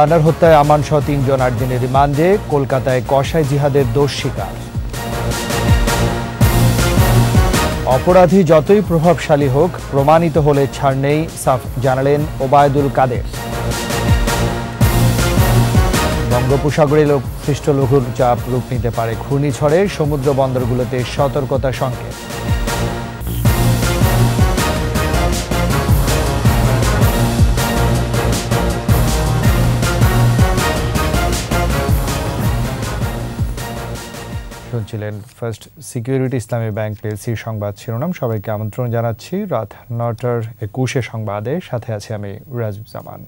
আনার হত্যায় আমান সহ ৩ জন ৮ দিনের রিমান্ডে। কলকাতায় কসাই জিহাদের দোষ স্বীকার। অপরাধী যতই প্রভাবশালী হোক, প্রমাণিত হলে ছাড় নেই, সাফ জানালেন ওবায়দুল কাদের। বঙ্গোপসাগরে সৃষ্ট লঘুর চাপ রূপ নিতে পারে ঘূর্ণিঝড়ে, সমুদ্র বন্দরগুলোতে সতর্কতা সংকেত। শুনছিলেন ফার্স্ট সিকিউরিটি ইসলামী ব্যাংক পিএলসির সংবাদ শিরোনাম। সবাইকে আমন্ত্রণ জানাচ্ছি রাত ৯টার ২১ সংবাদে। সাথে আছি আমি রাজীব জামান।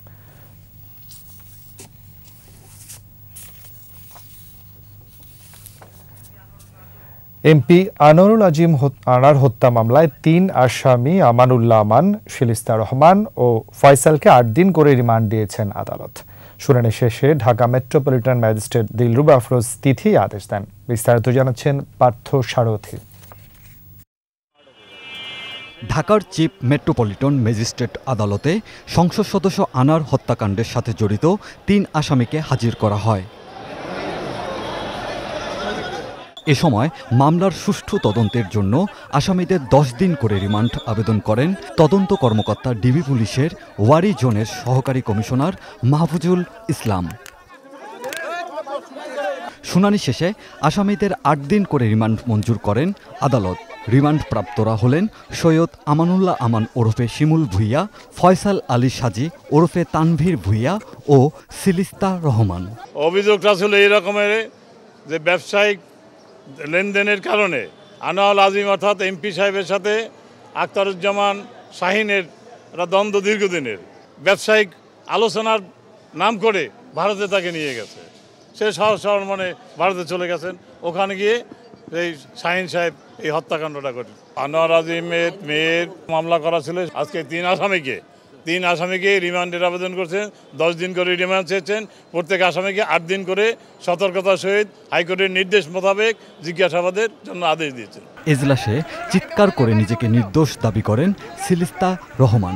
এমপি আনোয়ারুল আজিম আনার হত্যা মামলায় ৩ আসামি আমানুল্লাহ আমান, শিলিস্তা রহমান ও ফয়সালকে ৮ দিন করে রিমান্ড দিয়েছেন আদালত। শুনানি শেষে ঢাকা মেট্রোপলিটন ম্যাজিস্ট্রেট দিলরুবা আফরোজ তিথি আদেশ দেন। বিস্তারিত জানাচ্ছেন পার্থ সারথী। ঢাকার চিফ মেট্রোপলিটন ম্যাজিস্ট্রেট আদালতে সংসদ সদস্য আনার হত্যাকাণ্ডের সাথে জড়িত ৩ আসামিকে হাজির করা হয়। এ সময় মামলার সুষ্ঠু তদন্তের জন্য আসামিদের ১০ দিন করে রিমান্ড আবেদন করেন তদন্ত কর্মকর্তা ডিবি পুলিশের ওয়ারি জোনের সহকারী কমিশনার মাহফুজুল ইসলাম। শুনানি শেষে আসামিদের ৮ দিন করে রিমান্ড মঞ্জুর করেন আদালত। রিমান্ড প্রাপ্তরা হলেন সৈয়দ আমানুল্লাহ আমান ওরফে শিমুল ভুইয়া, ফয়সাল আলী সাজি ওরফে তানভীর ভুইয়া ও শিলিস্তা রহমান। অভিযোগটা ছিল এই রকমের যে ব্যবসায়িক লেনদেনের কারণে আনোয়ারুল আজিম অর্থাৎ এমপি সাহেবের সাথে আখতারুজ্জামান শাহিনের দ্বন্দ্ব দীর্ঘদিনের। ব্যবসায়িক আলোচনার নাম করে ভারতে তাকে নিয়ে গেছে। সে সহজ সরল মনে ভারতে চলে গেছেন। ওখানে গিয়ে এই শাহিন সাহেব এই হত্যাকাণ্ডটা ঘটে। আনোয়ার আজিমের মেয়ের মামলা করা ছিল। আজকে ৩ আসামিকে রিমান্ডের আবেদন করছেন। ১০ দিন করে রিমান্ড চেয়েছেন। প্রত্যেক আসামিকে ৮ দিন করে সতর্কতার সহিত হাইকোর্টের নির্দেশ মোতাবেক জিজ্ঞাসাবাদের জন্য আদেশ দিয়েছেন। এজলাসে চিৎকার করে নিজেকে নির্দোষ দাবি করেন শিলিস্তা রহমান।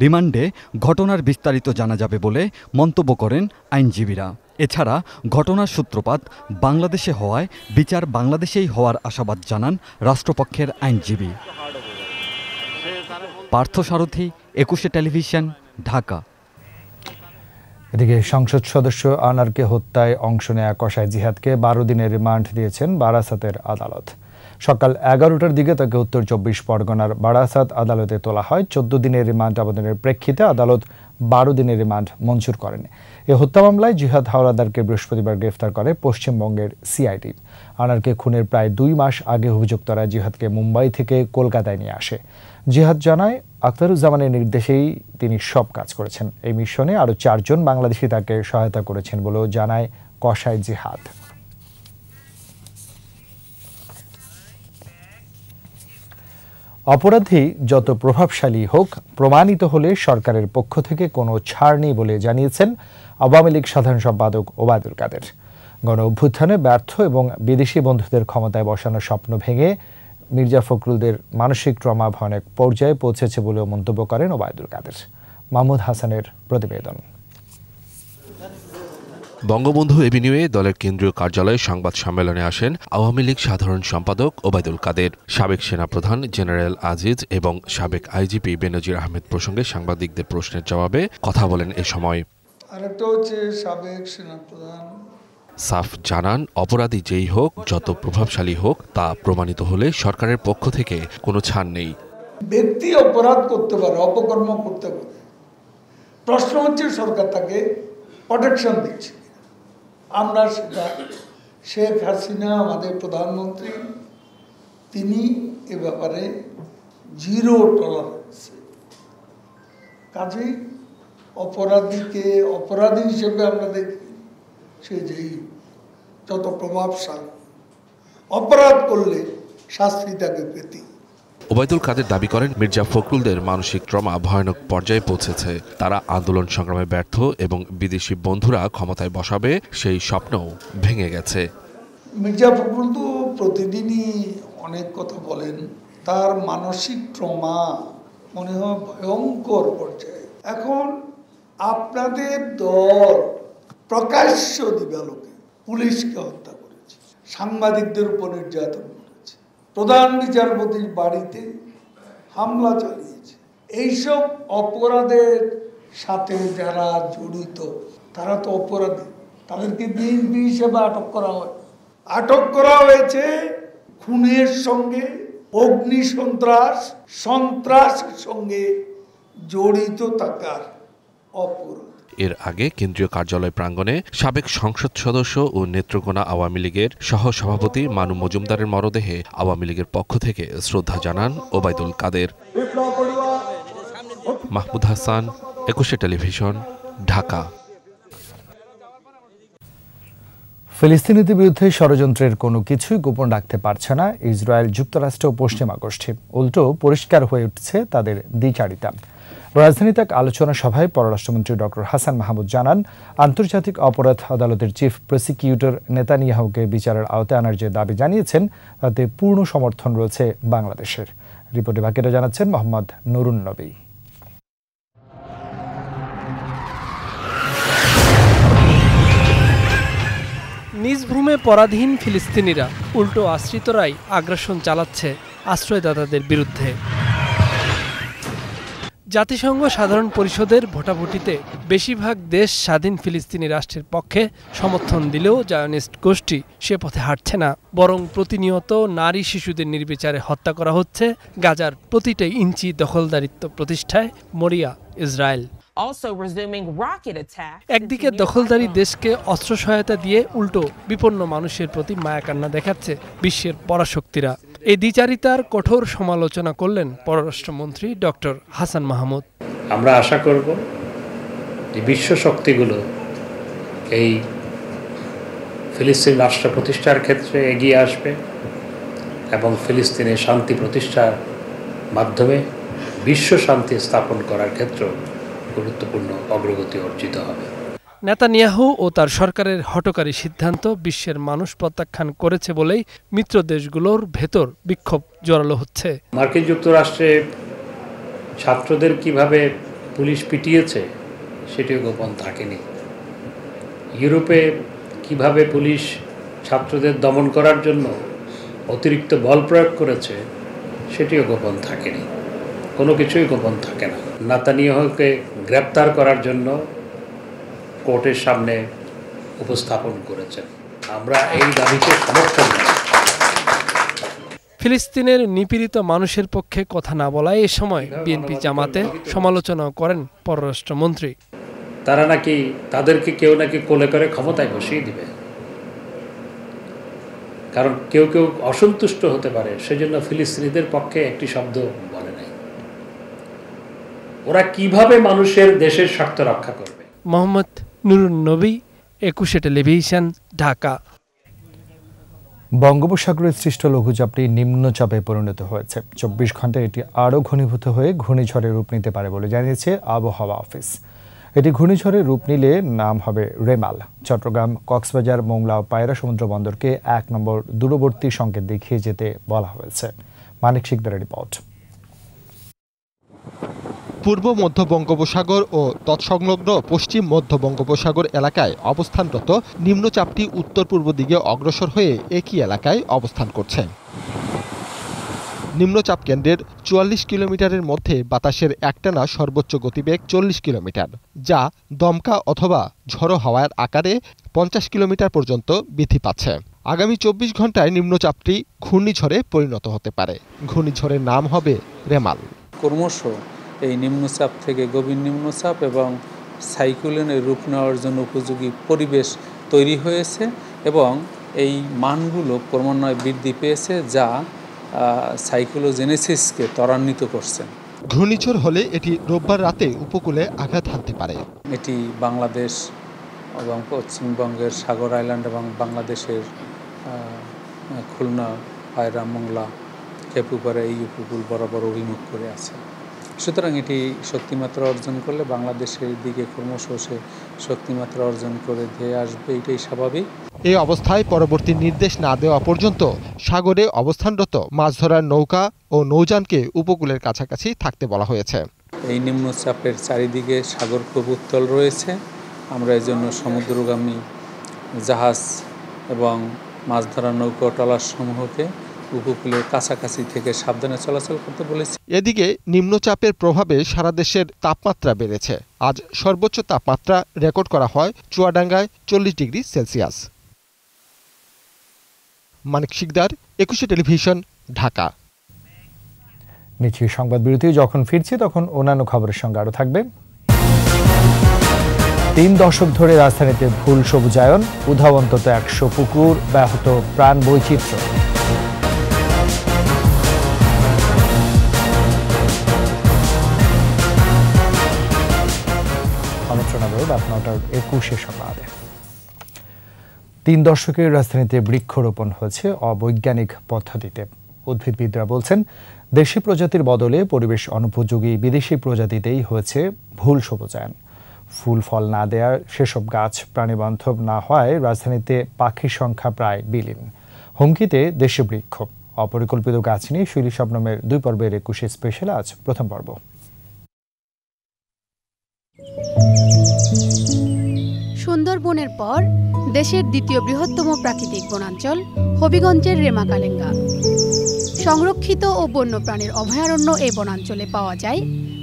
রিমান্ডে ঘটনার বিস্তারিত জানা যাবে বলে মন্তব্য করেন আইনজীবীরা। এছাড়া ঘটনার সূত্রপাত বাংলাদেশে হওয়ায় বিচার বাংলাদেশেই হওয়ার আশাবাদ জানান রাষ্ট্রপক্ষের আইনজীবী। পার্থ সারথী, ২১ টেলিভিশন, ঢাকা। এদিকে সংসদ সদস্য আনারকে হত্যায় অংশ নেয়া কসাই জিহাদকে ১২ দিনের রিমান্ড দিয়েছেন বারাসাতের আদালত। সকাল ১১টার দিকে তাকে উত্তর ২৪ পরগনার বারাসাত আদালতে তোলা হয়। ১৪ দিনের রিমান্ড আবেদনের প্রেক্ষিতে আদালত ১২ দিনের রিমান্ড মঞ্জুর করেন। এই হত্যা মামলায় জিহাদ হাওলাদারকে বৃহস্পতিবার গ্রেফতার করে পশ্চিমবঙ্গের সিআইডি। আনারকে খুনের প্রায় ২ মাস আগে অভিযুক্তরা জিহাদকে মুম্বাই থেকে কলকাতায় নিয়ে আসে। জিহাদ জানায়, আখতারুজ্জামানের নির্দেশেই তিনি সব কাজ করেছেন। এই মিশনে আরও ৪ জন বাংলাদেশি তাকে সহায়তা করেছেন বলেও জানায় কসাই জিহাদ। অপরাধী যত প্রভাবশালী হোক, প্রমাণিত হলে সরকারের পক্ষ থেকে কোনো ছাড় নেই বলে জানিয়েছেন আওয়ামী লীগ সাধারণ সম্পাদক ওবায়দুল কাদের। গণ অভ্যুত্থানে ব্যর্থ এবং বিদেশি বন্ধুদের ক্ষমতায় বসানোর স্বপ্ন ভেঙে মির্জা ফখরুলদের মানসিক ট্রমা ভয়ানক পর্যায়ে পৌঁছেছে বলেও মন্তব্য করেন ওবায়দুল কাদের। মাহমুদ হাসানের প্রতিবেদন। বঙ্গবন্ধু এভিনিউয়ে দলের কেন্দ্রীয় কার্যালয়ে সংবাদ সম্মেলনে আসেন আওয়ামী লীগ সাধারণ সম্পাদক ওবায়দুল কাদের। সাবেক সেনাপ্রধান জেনারেল আজিজ এবং সাবেক আইজিপি বেনজির আহমেদ প্রসঙ্গে সাংবাদিকদের প্রশ্নের জবাবে কথা বলেন এ সময়। আরেকটা হচ্ছে সাবেক সেনাপ্রধান সাফ জানান, অপরাধী যেই হোক, যত প্রভাবশালী হোক, তা প্রমাণিত হলে সরকারের পক্ষ থেকে কোনো ছাড় নেই। ব্যক্তি অপরাধ করতে পারে, অপকর্ম করতে পারে, প্রশ্ন হচ্ছে সরকার তাকে প্রোটেকশন দিচ্ছে। আমরা সেটা শেখ হাসিনা আমাদের প্রধানমন্ত্রী, তিনি এ ব্যাপারে জিরো টলারেন্স। কাজেই অপরাধীকে অপরাধী হিসেবে আমরা দেখি, সে যেই যত প্রভাবশালী, অপরাধ করলে শাস্তি তাকে পেতে। ওবায়দুল কাদের দাবি করেন, মির্জা ফখরুলদের মানসিক ট্রমা ভয়ানক পর্যায়ে পৌঁছেছে। তারা আন্দোলন সংগ্রামে ব্যর্থ এবং বিদেশি বন্ধুরা ক্ষমতায় বসাবে সেই স্বপ্নও ভেঙে গেছে। মির্জা ফখরুল তো প্রতিদিনই অনেক কথা বলেন। তার মানসিক ট্রমা মনে হয় ভয়ঙ্কর পর্যায়ে। এখন আপনাদের দল প্রকাশ্য দিবালোকে পুলিশকে হত্যা করেছে, সাংবাদিকদের উপর নির্যাতন করেছে, প্রধান বিচারপতির বাড়িতে হামলা চালিয়েছে। এইসব অপরাধের সাথে যারা জড়িত তারা তো অপরাধী, তাদেরকে বিএনপি হিসেবে আটক করা হয়েছে খুনের সঙ্গে, অগ্নি সন্ত্রাসের সঙ্গে জড়িত থাকার অপরাধ। এর আগে কেন্দ্রীয় কার্যালয় প্রাঙ্গণে সাবেক সংসদ সদস্য ও নেত্রকোনা আওয়ামী লীগের সহসভাপতি মানু মজুমদারের মরদেহে আওয়ামী লীগের পক্ষ থেকে শ্রদ্ধা জানান ওবায়দুল কাদের। মাহমুদ হাসান, 21 টেলিভিশন, ঢাকা। ফিলিস্তিনিদের বিরুদ্ধে ষড়যন্ত্রের কোনো কিছুই গোপন রাখতে পারছে না ইসরায়েল, যুক্তরাষ্ট্র ও পশ্চিমা গোষ্ঠী। উল্টো পরিষ্কার হয়ে উঠছে তাদের দ্বিচারিতা। রাজধানীতে এক আলোচনা সভায় পররাষ্ট্রমন্ত্রী ডক্টর হাসান মাহমুদ জানান, আন্তর্জাতিক অপরাধ আদালতের চিফ প্রসিকিউটর নেতানিয়াহুকে বিচারের আওতায় আনার যে দাবি জানিয়েছেন তাতে পূর্ণ সমর্থন রয়েছে বাংলাদেশের। রিপোর্টে বাকিরা জানাচ্ছেন মোহাম্মদ নুরুন নবী। নিজ ভূমে পরাধীন ফিলিস্তিনিরা উল্টো আশ্রিতরাই আগ্রাসন চালাচ্ছে আশ্রয়দাতাদের বিরুদ্ধে। জাতিসংঘ সাধারণ পরিষদের ভোটাভুটিতে বেশিরভাগ দেশ স্বাধীন ফিলিস্তিনি রাষ্ট্রের পক্ষে সমর্থন দিলেও জায়নিস্ট গোষ্ঠী সে পথে হাঁটছে না, বরং প্রতিনিয়ত নারী শিশুদের নির্বিচারে হত্যা করা হচ্ছে। গাজার প্রতিটা ইঞ্চি দখলদারিত্ব প্রতিষ্ঠায় মরিয়া ইসরায়েল। একদিকে দখলদারি দেশকে অস্ত্র সহায়তা দিয়ে উল্টো বিপন্ন মানুষের প্রতি মায়াকান্না দেখাচ্ছে বিশ্বের পরাশক্তিরা। এই দ্বিচারিতার কঠোর সমালোচনা করলেন পররাষ্ট্রমন্ত্রী ডক্টর হাসান মাহমুদ। আমরা আশা করব যে বিশ্ব শক্তিগুলো এই ফিলিস্তিন রাষ্ট্র প্রতিষ্ঠার ক্ষেত্রে এগিয়ে আসবে এবং ফিলিস্তিনে শান্তি প্রতিষ্ঠার মাধ্যমে বিশ্ব শান্তি স্থাপন করার ক্ষেত্রে গুরুত্বপূর্ণ অগ্রগতি অর্জিত হবে। নেতানিয়াহু ও তার সরকারের হঠকারী সিদ্ধান্ত বিশ্বের মানুষ প্রত্যাখ্যান করেছে বলেই মিত্র দেশগুলোর ভেতর বিক্ষোভ জোরালো হচ্ছে। মার্কিন যুক্তরাষ্ট্রে ছাত্রদের কিভাবে পুলিশ পিটিয়েছে সেটিও গোপন থাকেনি। ইউরোপে কিভাবে পুলিশ ছাত্রদের দমন করার জন্য অতিরিক্ত বল প্রয়োগ করেছে সেটিও গোপন থাকেনি। কোনো কিছুই গোপন থাকে না। নেতানিয়াহুকে গ্রেপ্তার করার জন্য কোর্টের সামনে উপস্থাপন করেছেন। আমরা এই দাবিকে সমর্থন করি। ফিলিস্তিনের নিপীড়িত মানুষের পক্ষে কথা না বলায় এ সময় বিএনপি জামাতে সমালোচনাও করেন পররাষ্ট্রমন্ত্রী। তারা নাকি তাদেরকে কেউ নাকি কোলে করে ক্ষমতায় বসিয়ে দিবে, কারণ কেউ কেউ অসন্তুষ্ট হতে পারে, সেজন্য ফিলিস্তিনিদের পক্ষে একটি শব্দ বলে নাই। ওরা কিভাবে মানুষের দেশের স্বার্থ রক্ষা করবে? মোহাম্মদ নুরুন নবী, 21 টেলিভিশন, ঢাকা। বঙ্গোপসাগরের সৃষ্ট লঘুচাপটি নিম্নচাপে পরিণত হয়েছে। 24 ঘন্টায় এটি আরও ঘনীভূত হয়ে ঘূর্ণিঝড়ের রূপ নিতে পারে বলে জানিয়েছে আবহাওয়া অফিস। এটি ঘূর্ণিঝড়ের রূপ নিলে নাম হবে রেমাল। চট্টগ্রাম, কক্সবাজার, মোংলা ও পায়রা সমুদ্র বন্দরকে 1 নম্বর দূরবর্তী সংকেত দেখিয়ে যেতে বলা হয়েছে। মানিক শিকদারের রিপোর্ট। পূর্ব মধ্য বঙ্গোপসাগর ও তৎসংলগ্ন পশ্চিম মধ্য বঙ্গোপসাগর এলাকায় অবস্থানরত নিম্নচাপটি উত্তর পূর্ব দিকে অগ্রসর হয়ে একই এলাকায় অবস্থান করছে। নিম্নচাপ কেন্দ্রের 44 কিলোমিটারের মধ্যে বাতাসের একটানা সর্বোচ্চ গতিবেগ 40 কিলোমিটার, যা দমকা অথবা ঝড়ো হাওয়ার আকারে 50 কিলোমিটার পর্যন্ত বৃদ্ধি পাচ্ছে। আগামী 24 ঘন্টায় নিম্নচাপটি ঘূর্ণিঝড়ে পরিণত হতে পারে। ঘূর্ণিঝড়ের নাম হবে রেমাল। ক্রমশ এই নিম্নচাপ থেকে গভীর নিম্নচাপ এবং সাইক্লোনের রূপ নেওয়ার জন্য উপযোগী পরিবেশ তৈরি হয়েছে এবং এই মানগুলো ক্রমান্বয়ে বৃদ্ধি পেয়েছে, যা সাইক্লোজেনেসিসকে ত্বরান্বিত করছে। ঘূর্ণিঝড় হলে এটি রোববার রাতে উপকূলে আঘাত হানতে পারে। এটি বাংলাদেশ এবং পশ্চিমবঙ্গের সাগর আইল্যান্ড এবং বাংলাদেশের খুলনা, পায়রা, মোংলা, খেপুপাড়া এই উপকূল বরাবর অভিমুখ করে আছে। সুতরাং এটি শক্তিমাত্রা অর্জন করলে বাংলাদেশের দিকে ক্রমশ সে শক্তিমাত্রা অর্জন করে ধেয়ে আসবে, এটাই স্বাভাবিক। এই অবস্থায় পরবর্তী নির্দেশ না দেওয়া পর্যন্ত সাগরে অবস্থানরত মাছ ধরার নৌকা ও নৌযানকে উপকূলের কাছাকাছি থাকতে বলা হয়েছে। এই নিম্নচাপের চারিদিকে সাগর খুব উত্তল রয়েছে। আমরা এই জন্য সমুদ্রগামী জাহাজ এবং মাছ ধরার নৌকা ট্রলার সমূহকে উপকূলের কাছাকাছি থেকে সাবধানে চলাচল করতে বলেছি। এদিকে নিম্নচাপের প্রভাবে সারা দেশের তাপমাত্রা বেড়েছে। আজ সর্বোচ্চ তাপমাত্রা রেকর্ড করা হয় চুয়াডাঙ্গায় 40 ডিগ্রি সেলসিয়াস। মানিক শিকদার, 21 টেলিভিশন, ঢাকা। নিচ্ছি সংবাদ বিরতি। যখন ফিরছি তখন অন্যান্য খবরের সঙ্গে আরো থাকবে। 3 দশক ধরে রাজধানীতে ভুল সবুজায়ন, উধাও অন্তত 100 পুকুর, ব্যাহত প্রাণ বৈচিত্র্য। আপনার 21 সংবাদে 3 দশকের রাজধানীতে বৃক্ষরোপণ হয়েছে অবৈজ্ঞানিক পদ্ধতিতে। উদ্ভিদবিদরা বলছেন, দেশি প্রজাতির বদলে পরিবেশ অনুপযোগী বিদেশি প্রজাতিতেই হয়েছে ভুল সবুজায়ন। ফুল ফল না দেওয়ার সেসব গাছ প্রাণীবান্ধব না হওয়ায় রাজধানীতে পাখির সংখ্যা প্রায় বিলীন। হুমকিতে দেশি বৃক্ষ। অপরিকল্পিত গাছ নিয়ে শৈলী শবনমের 2 পর্বের 21 স্পেশাল আজ প্রথম পর্ব। সুন্দরবনের পর দেশের দ্বিতীয় বৃহত্তম প্রাকৃতিক বনাঞ্চল হবিগঞ্জের রেমাকালেঙ্গা। সংরক্ষিত ও বন্যপ্রাণীর অভয়ারণ্য এই বনাঞ্চলে পাওয়া যায়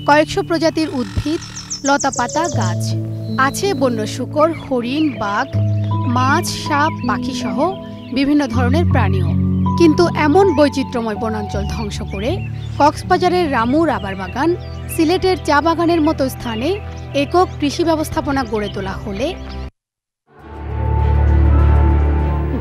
কয়েকশো প্রজাতির উদ্ভিদ, লতাপাতা, গাছ। আছে বন্য শূকর, হরিণ, বাঘ, মাছ, সাপ, পাখি সহ বিভিন্ন ধরনের প্রাণীও। কিন্তু এমন বৈচিত্র্যময় বনাঞ্চল ধ্বংস করে কক্সবাজারের রামু রাবার বাগান, সিলেটের চা বাগানের মতো স্থানে একক কৃষি ব্যবস্থাপনা গড়ে তোলা হলে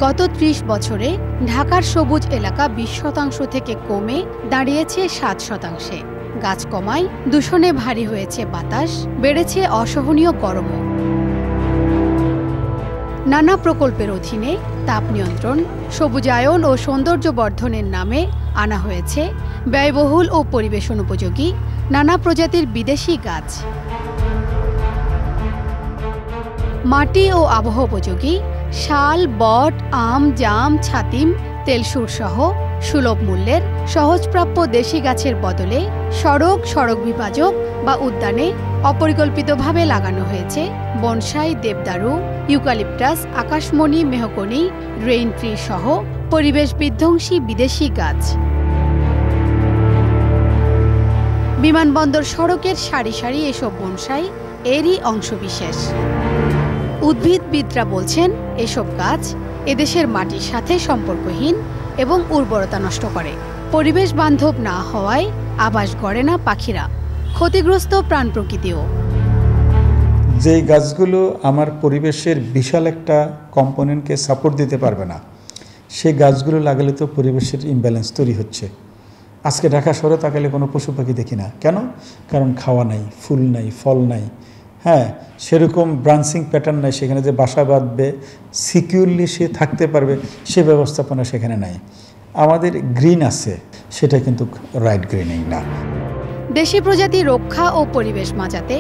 গত 30 বছরে ঢাকার সবুজ এলাকা 20% থেকে কমে দাঁড়িয়েছে 7%। গাছ কমায় দূষণে ভারী হয়েছে বাতাস, বেড়েছে অসহনীয় গরমও। নানা প্রকল্পের অধীনে তাপ নিয়ন্ত্রণ, সবুজায়ন ও সৌন্দর্য বর্ধনের নামে আনা হয়েছে ব্যয়বহুল ও পরিবেশ অনুপযোগী নানা প্রজাতির বিদেশি গাছ। মাটি ও আবহাওয়া উপযোগী শাল, বট, আম, জাম, ছাতিম, তেলসুর সহ সুলভ মূল্যের সহজপ্রাপ্য দেশি গাছের বদলে সড়ক বিভাজক বা উদ্যানে অপরিকল্পিতভাবে লাগানো হয়েছে বনসাই, দেবদারু, ইউক্যালিপটাস, আকাশমণি, মেহগনি, রেইন ট্রি সহ পরিবেশ বিধ্বংসী বিদেশি গাছ। বিমানবন্দর সড়কের সারি সারি এসব বনসাই এরই অংশবিশেষ। উদ্ভিদবিদরা বলছেন, এসব গাছ এদেশের মাটির সাথে সম্পর্কহীন এবং উর্বরতা নষ্ট করে। পরিবেশ বান্ধব না হওয়ায় আবাস গড়ে না পাখিরা, ক্ষতিগ্রস্ত প্রাণ প্রকৃতিও। যে গাছগুলো আমার পরিবেশের বিশাল একটা কম্পোনেন্টকে সাপোর্ট দিতে পারবে না, সেই গাছগুলো লাগালে তো পরিবেশের ইমব্যালেন্স তৈরি হচ্ছে। আজকে ঢাকা শহরে তাকালে কোনো পশু পাখি দেখি না। কেন? কারণ খাওয়া নাই, ফুল নাই, ফল নাই। হ্যাঁ, সেরকম ব্রাঞ্চিং প্যাটার্ন নাই, সেখানে যে বাসা বাঁধবে, সিকিউরলি সে থাকতে পারবে, সে ব্যবস্থাপনা সেখানে নাই। আমাদের গ্রিন আছে, সেটা কিন্তু রাইট গ্রিনিং না। দেশি প্রজাতি রক্ষা ও পরিবেশ বাঁচাতে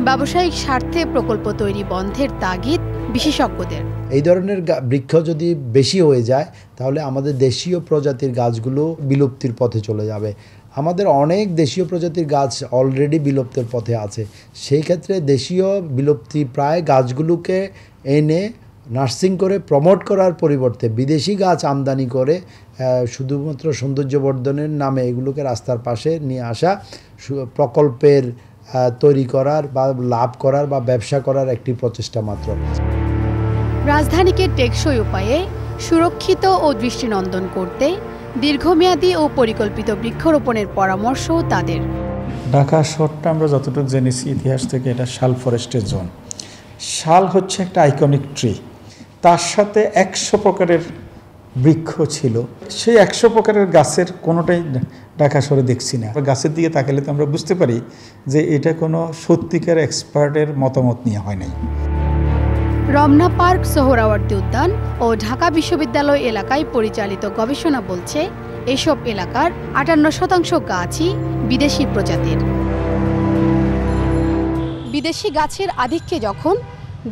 ব্যবসায়িক স্বার্থে প্রকল্প তৈরি বন্ধের তাগিদ বিশেষজ্ঞদের। এই ধরনের বৃক্ষ যদি বেশি হয়ে যায় তাহলে আমাদের দেশীয় প্রজাতির গাছগুলো বিলুপ্তির পথে চলে যাবে। আমাদের অনেক দেশীয় প্রজাতির গাছ অলরেডি বিলুপ্তির পথে আছে। সেই ক্ষেত্রে দেশীয় বিলুপ্তি প্রায় গাছগুলোকে এনে নার্সিং করে প্রমোট করার পরিবর্তে বিদেশি গাছ আমদানি করে শুধুমাত্র সৌন্দর্যবর্ধনের নামে এগুলোকে রাস্তার পাশে নিয়ে আসা, প্রকল্পের তৈরি করার বা লাভ করার বা ব্যবসা করার একটি প্রচেষ্টা মাত্র। রাজধানীকে টেকসই উপায়ে সুরক্ষিত ও দৃষ্টিনন্দন করতে দীর্ঘমেয়াদী ও পরিকল্পিত বৃক্ষরোপণের পরামর্শ তাদের। ঢাকা শহরটা আমরা যতটুকু জেনেছি ইতিহাস থেকে, এটা শাল ফরেস্টের জোন। শাল হচ্ছে একটা আইকনিক ট্রি, তার সাথে 100 প্রকারের বৃক্ষ ছিল। সেই 100 প্রকারের গাছের কোনোটাই ঢাকা শহরে দেখছি না। গাছের দিকে তাকালে তো আমরা বুঝতে পারি যে এটা কোনো সত্যিকার এক্সপার্টের মতামত নিয়ে হয় নাই। রমনা পার্ক, সোহরাওয়ার্দী উদ্যান ও ঢাকা বিশ্ববিদ্যালয় এলাকায় পরিচালিত গবেষণা বলছে, এসব এলাকার 58% গাছই বিদেশি প্রজাতির। বিদেশি গাছের আধিক্যে যখন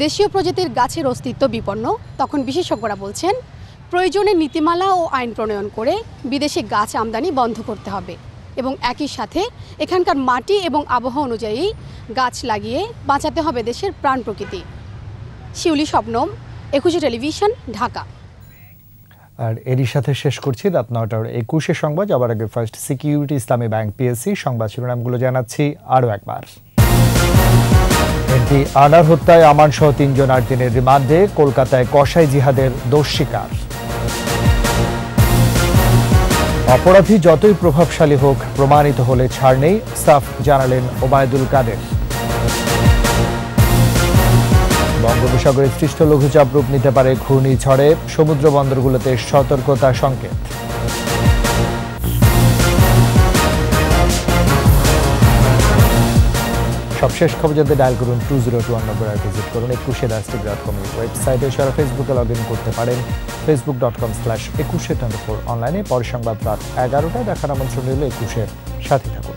দেশীয় প্রজাতির গাছের অস্তিত্ব বিপন্ন, তখন বিশেষজ্ঞরা বলছেন প্রয়োজনে নীতিমালা ও আইন প্রণয়ন করে বিদেশি গাছ আমদানি বন্ধ করতে হবে। এবং একই সাথে এখানকার মাটি এবং আবহাওয়া অনুযায়ী গাছ লাগিয়ে বাঁচাতে হবে দেশের প্রাণ প্রকৃতি। শিউলি শবনম, একুশে টেলিভিশন, ঢাকা। আর এরই সাথে শেষ করছি রাত 9টার 21 সংবাদ। আবার আগে ফার্স্ট সিকিউরিটি ইসলামী ব্যাংক পিএসসি সংবাদ শিরোনামগুলো জানাচ্ছি আরও একবার। এমপি আনার হত্যায় আমান সহ 3 জন 8 দিনের রিমান্ডে, কলকাতায় কসাই জিহাদের দোষ স্বীকার। অপরাধী যতই প্রভাবশালী হোক, প্রমাণিত হলে ছাড় নেই, সাফ জানালেন ওবায়দুল কাদের। বঙ্গোপসাগরে সৃষ্ট লঘুচাপ রূপ নিতে পারে ঘূর্ণিঝড়ে, সমুদ্র বন্দরগুলোতে সতর্কতা সংকেত। সবশেষ খবর জানতে ডায়াল করুন 2021 নম্বরে ভিজিট করুন 21 ওয়েবসাইটে, সারা ফেসবুকে লগ ইন করতে পারেন facebook.com/21 অনলাইনে। পরে সংবাদ রাত 11টায় দেখার আমন্ত্রণ রইল 21-এর সাথে থাকুন।